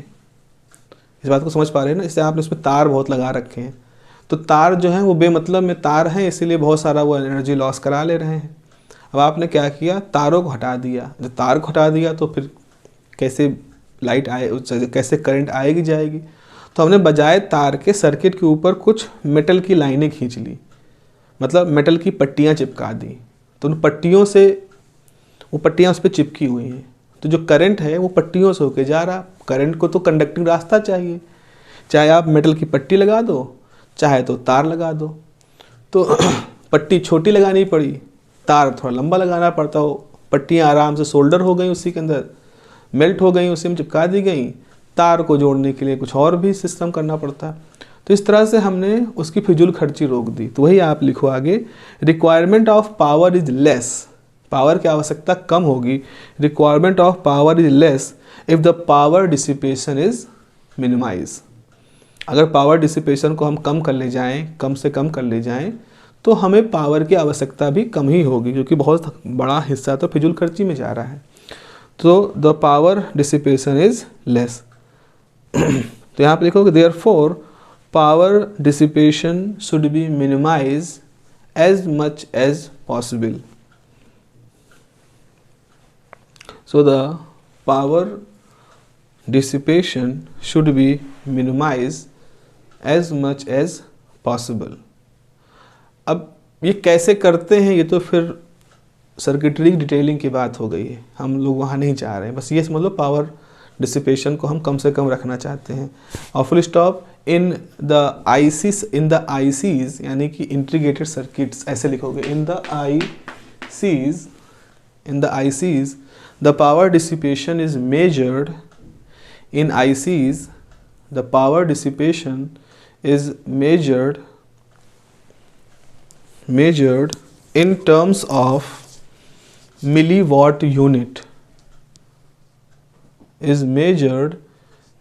इस बात को समझ पा रहे हैं ना? इससे आपने उसमें तार बहुत लगा रखे हैं, तो तार जो हैं वो बेमतलब में तार हैं, इसीलिए बहुत सारा वो एनर्जी लॉस करा ले रहे हैं। अब आपने क्या किया, तारों को हटा दिया। जब तार को हटा दिया तो फिर कैसे लाइट आए, कैसे करंट आएगी जाएगी। तो हमने बजाय तार के सर्किट के ऊपर कुछ मेटल की लाइनें खींच ली, मतलब मेटल की पट्टियाँ चिपका दी। तो उन पट्टियों से, वो पट्टियाँ उस पर चिपकी हुई हैं, तो जो करंट है वो पट्टियों से होके जा रहा। करंट को तो कंडक्टिंग रास्ता चाहिए, चाहे आप मेटल की पट्टी लगा दो चाहे तो तार लगा दो। तो पट्टी छोटी लगानी पड़ी, तार थोड़ा लंबा लगाना पड़ता हो। पट्टियाँ आराम से सोल्डर हो गई, उसी के अंदर मेल्ट हो गई, उसी में चिपका दी गई। तार को जोड़ने के लिए कुछ और भी सिस्टम करना पड़ता। तो इस तरह से हमने उसकी फिजूल खर्ची रोक दी। तो वही आप लिखो आगे, requirement of power is less, power की आवश्यकता कम होगी। Requirement of power is less if the power dissipation is minimize. अगर पावर डिसिपेशन को हम कम कर ले जाएं, कम से कम कर ले जाएं, तो हमें पावर की आवश्यकता भी कम ही होगी, क्योंकि बहुत बड़ा हिस्सा तो फिजूल खर्ची में जा रहा है। तो the power dissipation is less. तो यहाँ पे लिखोगे therefore power dissipation should be minimize as much as possible. So the power dissipation should be minimize as much as possible. अब ये कैसे करते हैं, ये तो फिर सर्किटरी डिटेलिंग की बात हो गई है, हम लोग वहाँ नहीं जा रहे हैं। बस ये समझ लो पावर डिसिपेशन को हम कम से कम रखना चाहते हैं। और full stop, in the ICs यानी कि इंटीग्रेटेड सर्किट्स, ऐसे लिखोगे, in the ICs, the power dissipation is measured in ICs. The power dissipation is measured in terms of milliwatt unit. Is measured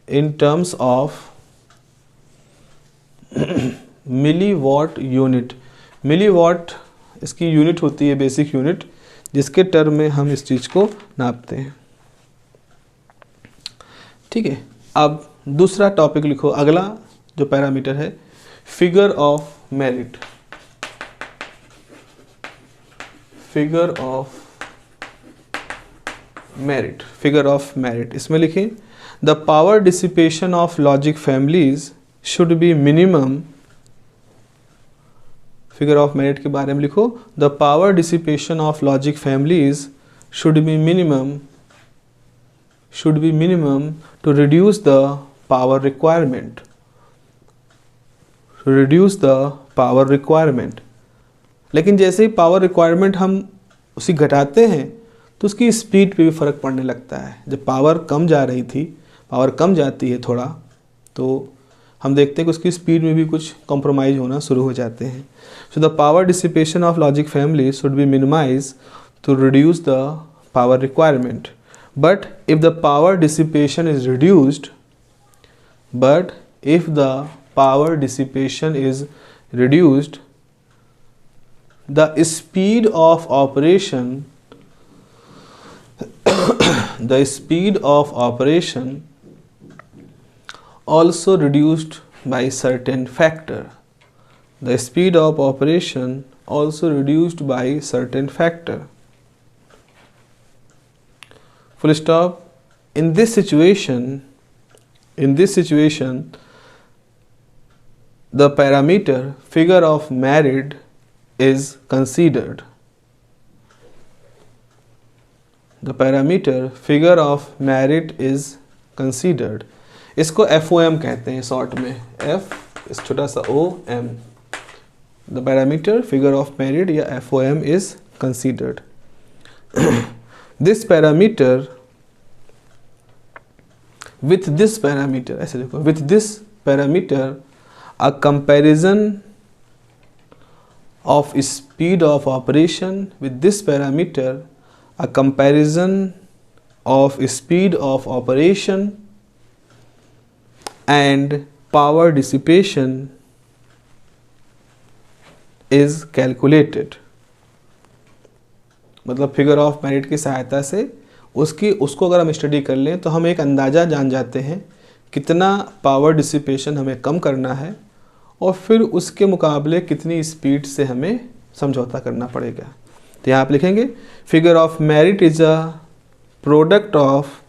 in terms of milliwatt unit. milliwatt इसकी unit होती है, basic unit, जिसके term में हम इस चीज़ को नापते हैं। ठीक है, अब दूसरा टॉपिक लिखो। अगला जो पैरामीटर है, figure of merit. Figure of merit इसमें लिखें, the power dissipation of logic families should be minimum. Figure of merit के बारे में लिखो, the power dissipation of logic families should be minimum to reduce the power requirement. लेकिन जैसे ही power requirement हम उसी घटाते हैं तो उसकी स्पीड पे भी फ़र्क पड़ने लगता है। जब पावर कम जाती है थोड़ा, तो हम देखते हैं कि उसकी स्पीड में भी कुछ कॉम्प्रोमाइज़ होना शुरू हो जाते हैं। So the power dissipation of logic family should be minimize to reduce the power requirement. But if the power dissipation is reduced, the speed of operation also reduced by certain factor. The speed of operation also reduced by certain factor. Full stop. In this situation, the parameter figure of merit is considered. The parameter figure of merit is considered. इसको FOM कहते हैं short में, F इस छोटा सा OM। The parameter figure of merit या FOM is considered. With this parameter, a comparison of speed of operation and power dissipation is calculated. मतलब figure of merit की सहायता से उसको अगर हम स्टडी कर लें तो हम एक अंदाज़ा जान जाते हैं कितना पावर डिसिपेशन हमें कम करना है और फिर उसके मुकाबले कितनी स्पीड से हमें समझौता करना पड़ेगा। तो यहाँ आप लिखेंगे, figure of merit is a product of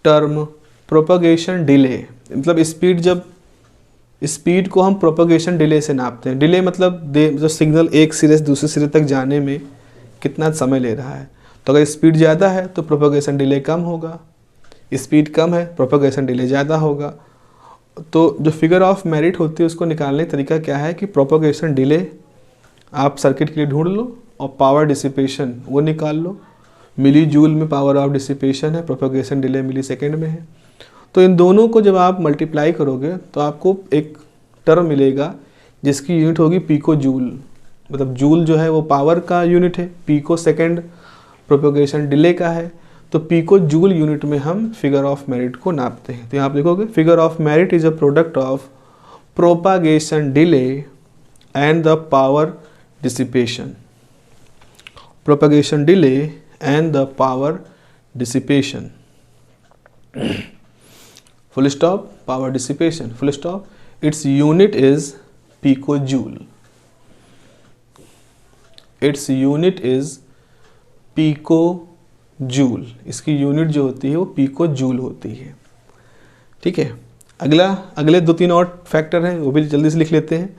term propagation delay. मतलब स्पीड को हम प्रोपगेशन डिले से नापते हैं। डिले मतलब जो सिग्नल एक सिरे से दूसरे सिरे तक जाने में कितना समय ले रहा है। तो अगर स्पीड ज़्यादा है तो प्रोपगेशन डिले कम होगा, स्पीड कम है प्रोपगेशन डिले ज़्यादा होगा। तो जो फिगर ऑफ मेरिट होती है उसको निकालने का तरीका क्या है कि प्रोपगेशन डिले आप सर्किट के लिए ढूंढ लो और पावर डिसिपेशन वो निकाल लो। मिली जूल में पावर ऑफ डिसिपेशन है, प्रोपगेशन डिले मिली सेकेंड में है। तो इन दोनों को जब आप मल्टीप्लाई करोगे तो आपको एक टर्म मिलेगा जिसकी यूनिट होगी पीको जूल। मतलब जूल जो है वो पावर का यूनिट है, पीको सेकेंड प्रोपगेशन डिले का है। तो पीको जूल यूनिट में हम फिगर ऑफ मेरिट को नापते हैं। तो यहाँ आप लिखोगे, figure of merit is a product of propagation delay and the power dissipation. Propagation delay and the power dissipation. Full stop. Power dissipation, full stop. Its unit is picojoule. इसकी unit जो होती है वो पिकोजूल होती है। ठीक है, अगले 2-3 और फैक्टर हैं, वो भी जल्दी से लिख लेते हैं।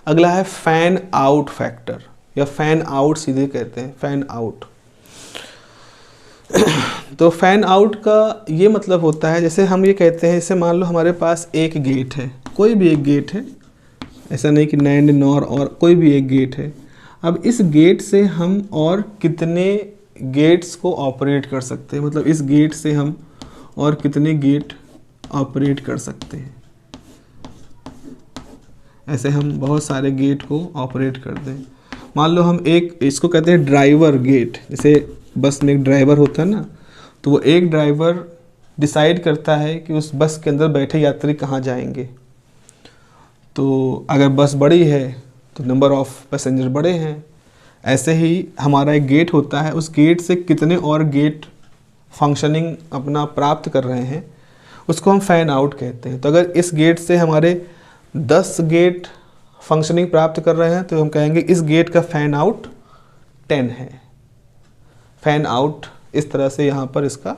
अगला है फैन आउट फैक्टर या फैन आउट सीधे कहते हैं, फैन आउट। तो फैन आउट का ये मतलब होता है, जैसे हम ये कहते हैं, जैसे मान लो हमारे पास एक गेट है कोई भी एक गेट है, ऐसा नहीं कि नैंड नॉर और, कोई भी एक गेट है। अब इस गेट से हम और कितने गेट्स को ऑपरेट कर सकते हैं, मतलब इस गेट से हम और कितने गेट ऑपरेट कर सकते हैं। ऐसे हम बहुत सारे गेट को ऑपरेट कर दें। मान लो हम एक, इसको कहते हैं ड्राइवर गेट, जैसे बस में एक ड्राइवर होता है ना, तो वो एक ड्राइवर डिसाइड करता है कि उस बस के अंदर बैठे यात्री कहाँ जाएंगे। तो अगर बस बड़ी है तो नंबर ऑफ पैसेंजर बड़े हैं। ऐसे ही हमारा एक गेट होता है, उस गेट से कितने और गेट फंक्शनिंग अपना प्राप्त कर रहे हैं, उसको हम फैन आउट कहते हैं। तो अगर इस गेट से हमारे 10 गेट फंक्शनिंग प्राप्त कर रहे हैं तो हम कहेंगे इस गेट का फैन आउट 10 है। फैन आउट इस तरह से यहाँ पर इसका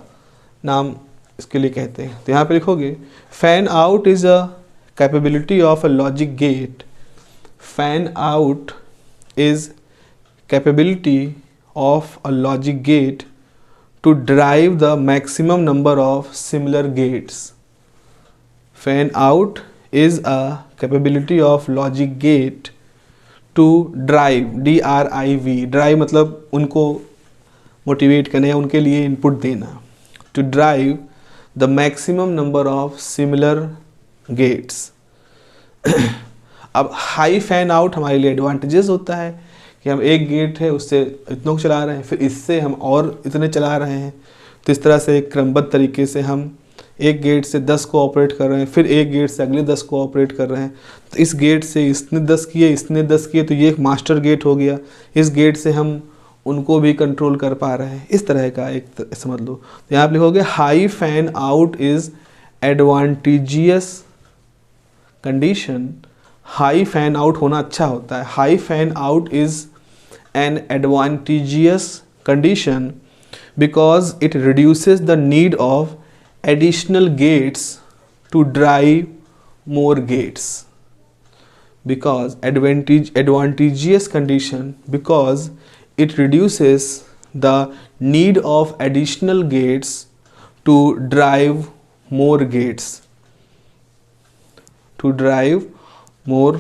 नाम इसके लिए कहते हैं। तो यहाँ पे लिखोगे fan out is a capability of a logic gate. Fan out is capability of a logic gate to drive the maximum number of similar gates. Fan out is a capability of logic gate to drive, D-R-I-V, drive मतलब उनको motivate करना या उनके लिए input देना, to drive the maximum number of similar gates. अब high fan out हमारे लिए एडवांटेजेस होता है कि हम एक गेट है उससे इतनों को चला रहे हैं, फिर इससे हम और इतने चला रहे हैं। तो इस तरह से एक क्रमबद्ध तरीके से हम एक गेट से 10 को ऑपरेट कर रहे हैं, फिर एक गेट से अगले 10 को ऑपरेट कर रहे हैं। तो इस गेट से इसने 10 किए, इसने 10 किए, तो ये एक मास्टर गेट हो गया। इस गेट से हम उनको भी कंट्रोल कर पा रहे हैं। इस तरह का एक समझ लो। तो यहाँ आप लिखोगे high fan out is advantageous condition. High fan out होना अच्छा होता है। High fan out is an advantageous condition because it reduces the need of additional gates to drive more gates. Because advantageous condition because it reduces the need of additional gates to drive more gates. To drive more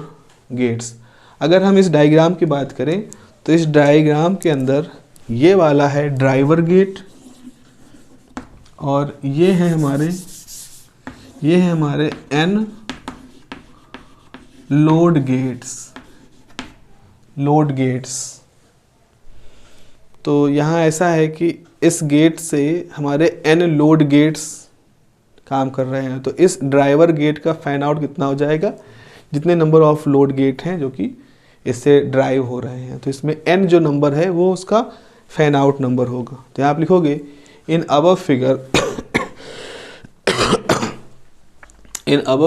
gates. अगर हम इस diagram की बात करें तो इस diagram के अंदर ये वाला है ड्राइवर गेट और ये है हमारे n लोड गेट्स। तो यहाँ ऐसा है कि इस गेट से हमारे n लोड गेट्स काम कर रहे हैं। तो इस ड्राइवर गेट का फैन आउट कितना हो जाएगा, जितने नंबर ऑफ लोड गेट हैं जो कि इससे ड्राइव हो रहे हैं। तो इसमें n जो नंबर है वो उसका फैन आउट नंबर होगा। तो आप लिखोगे in above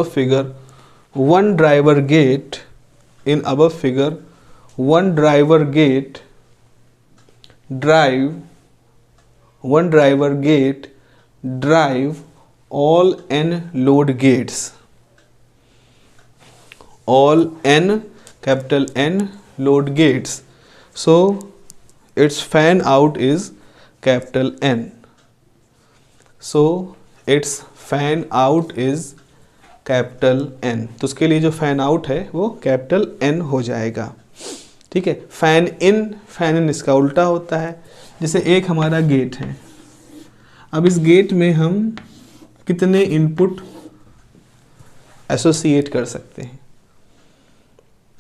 figure one driver gate drive all n load gates, all n capital N load gates, so its fan out is capital N, so its fan out is capital N। तो उसके लिए जो fan out है वो capital N हो जाएगा। ठीक है। फैन इन इसका उल्टा होता है। जैसे एक हमारा गेट है, अब इस गेट में हम कितने इनपुट एसोसिएट कर सकते हैं।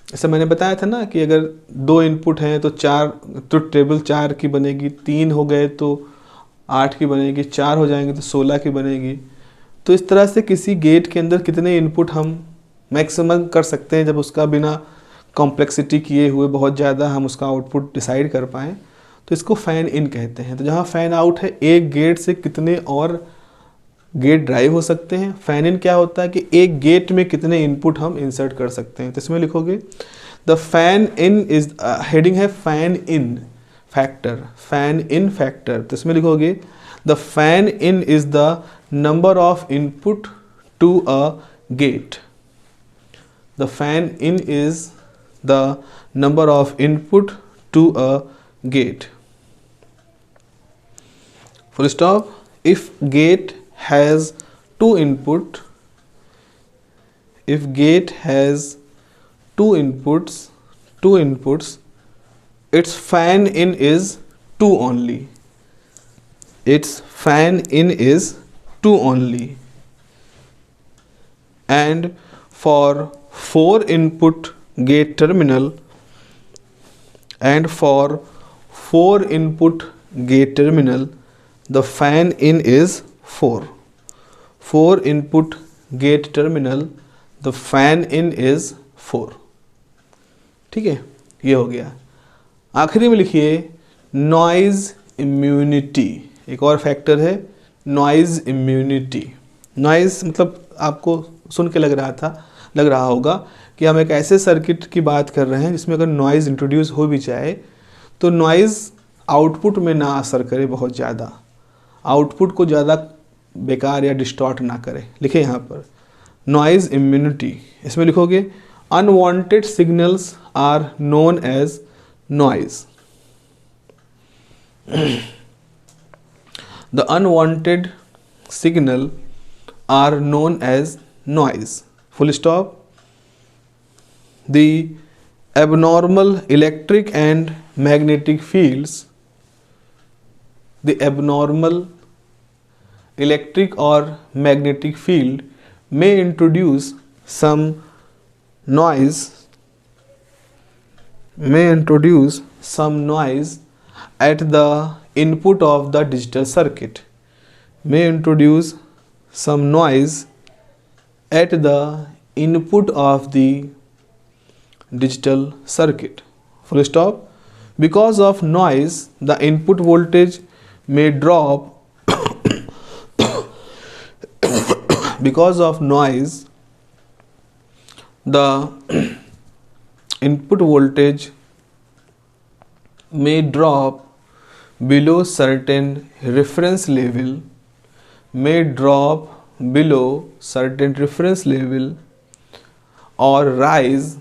जैसे मैंने बताया था ना कि अगर 2 इनपुट हैं तो 4, तो टेबल 4 की बनेगी, 3 हो गए तो 8 की बनेगी, 4 हो जाएंगे तो 16 की बनेगी। तो इस तरह से किसी गेट के अंदर कितने इनपुट हम मैक्सिमम कर सकते हैं जब उसका बिना कॉम्प्लेक्सिटी किए हुए बहुत ज़्यादा हम उसका आउटपुट डिसाइड कर पाएँ, तो इसको फ़ैन इन कहते हैं। तो जहाँ फ़ैन आउट है, एक गेट से कितने और गेट ड्राइव हो सकते हैं। फ़ैन इन क्या होता है कि एक गेट में कितने इनपुट हम इंसर्ट कर सकते हैं। तो इसमें लिखोगे the fan in is, heading है फैन इन फैक्टर। तो इसमें लिखोगे the fan in is the number of input to a gate. The fan in is the number of input to a gate. Full stop. If gate has 2 input, if gate has two inputs, its fan in is 2 only. Its fan in is 2 only. And for 4 input gate terminal, the fan in is 4. 4 input gate terminal, the fan in is 4. ठीक है, ये हो गया। आखिरी में लिखिए noise immunity. एक और फैक्टर है नॉइज इम्यूनिटी। नॉइज मतलब आपको सुन के लग रहा होगा कि हम एक ऐसे सर्किट की बात कर रहे हैं जिसमें अगर नॉइज़ इंट्रोड्यूस हो भी जाए तो नॉइज़ आउटपुट में ना असर करे, बहुत ज़्यादा आउटपुट को ज़्यादा बेकार या डिस्टॉर्ट ना करे। लिखे यहाँ पर नॉइज़ इम्यूनिटी। इसमें लिखोगे unwanted signals are known as noise. The unwanted signal are known as noise. Full stop. The abnormal electric and magnetic fields, the abnormal electric or magnetic field may introduce some noise, at the input of the digital circuit, may introduce some noise at the input of the digital circuit. Full stop. Because of noise, the input voltage may drop because of noise, the input voltage may drop below certain reference level, or rise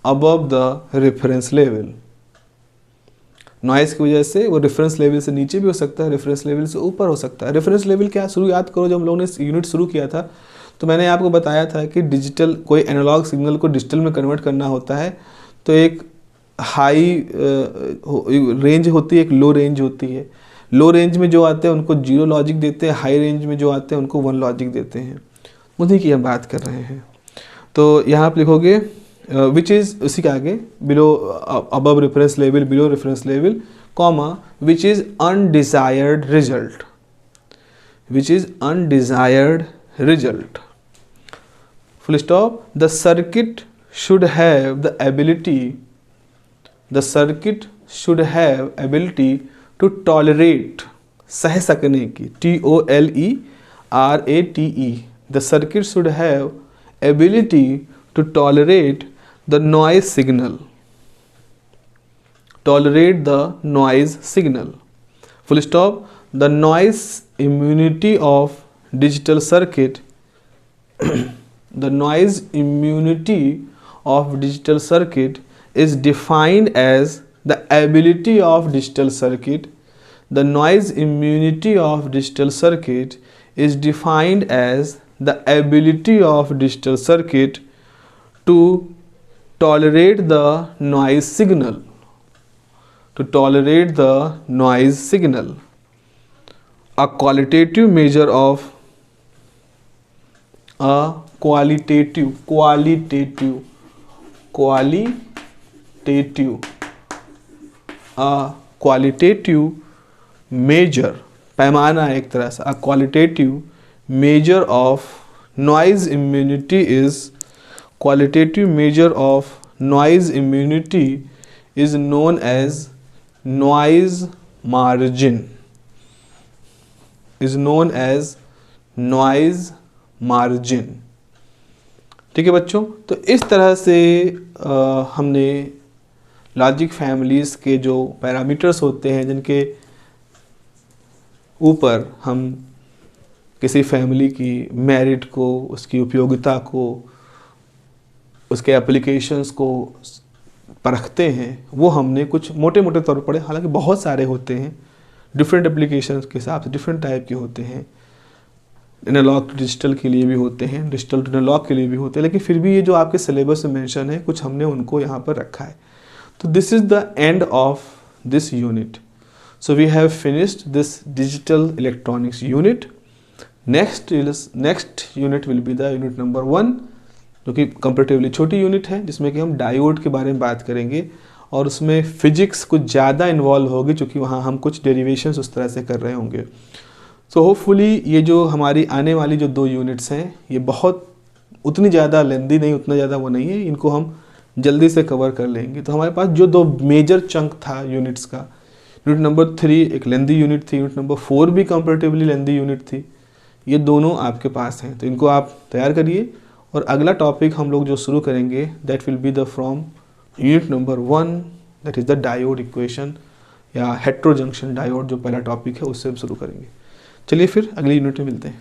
above the reference level. Noise की वजह से वो reference level से नीचे भी हो सकता है, रेफरेंस लेवल से ऊपर हो सकता है। रेफरेंस लेवल क्या, शुरू याद करो जब हम लोगों ने यूनिट शुरू किया था तो मैंने आपको बताया था कि डिजिटल कोई एनालॉग सिग्नल को डिजिटल में कन्वर्ट करना होता है तो एक हाई रेंज होती है, एक लो रेंज होती है। लो रेंज में जो आते हैं उनको 0 लॉजिक देते हैं, हाई रेंज में जो आते हैं उनको 1 लॉजिक देते हैं। उन्हीं की हम बात कर रहे हैं। तो यहाँ आप लिखोगे विच इज़, उसी के आगे below above reference level, below reference level, comma which is undesired result, full stop. The circuit should have the ability to tolerate, सह सकने की, TOLERATE, the circuit should have ability to tolerate the noise signal, full stop. The noise immunity of digital circuit, is defined as the ability of digital circuit. The noise immunity of digital circuit is defined as the ability of digital circuit to tolerate the noise signal. A qualitative measure of qualitative measure, पैमाना एक तरह से, a qualitative measure of noise immunity is known as noise margin, ठीक है बच्चों। तो इस तरह से हमने लॉजिक फैमिलीज़ के जो पैरामीटर्स होते हैं जिनके ऊपर हम किसी फैमिली की मेरिट को, उसकी उपयोगिता को, उसके एप्लीकेशंस को परखते हैं, वो हमने कुछ मोटे मोटे तौर पर पढ़े। हालांकि बहुत सारे होते हैं, डिफरेंट एप्लीकेशंस के हिसाब से डिफरेंट टाइप के होते हैं। एनालॉग टू डिजिटल के लिए भी होते हैं, डिजिटल टू एनालॉग के लिए भी होते हैं, लेकिन फिर भी ये जो आपके सिलेबस में मेंशन है कुछ हमने उनको यहाँ पर रखा है। तो this is the end of this unit. So we have finished this digital electronics unit. Next unit will be the unit number 1, जो कि कंपेरेटिवली छोटी यूनिट है, जिसमें कि हम डायोड के बारे में बात करेंगे और उसमें फिजिक्स कुछ ज़्यादा इन्वॉल्व होगी, क्योंकि वहाँ हम कुछ डेरिवेशंस उस तरह से कर रहे होंगे। सो होपफुली ये जो हमारी आने वाली जो 2 यूनिट्स हैं ये बहुत उतनी ज़्यादा लेंदी नहीं, उतना ज़्यादा वो नहीं है, इनको हम जल्दी से कवर कर लेंगे। तो हमारे पास जो 2 मेजर चंक था यूनिट्स का, यूनिट नंबर 3 एक लेंदी यूनिट थी, यूनिट नंबर 4 भी कंपेरेटिवली लेंदी यूनिट थी, ये दोनों आपके पास हैं। तो इनको आप तैयार करिए और अगला टॉपिक हम लोग जो शुरू करेंगे that will be the from unit number 1, that is the diode equation या हेट्रोजंक्शन डायोड, जो पहला टॉपिक है उससे हम शुरू करेंगे। चलिए फिर अगली यूनिट में मिलते हैं।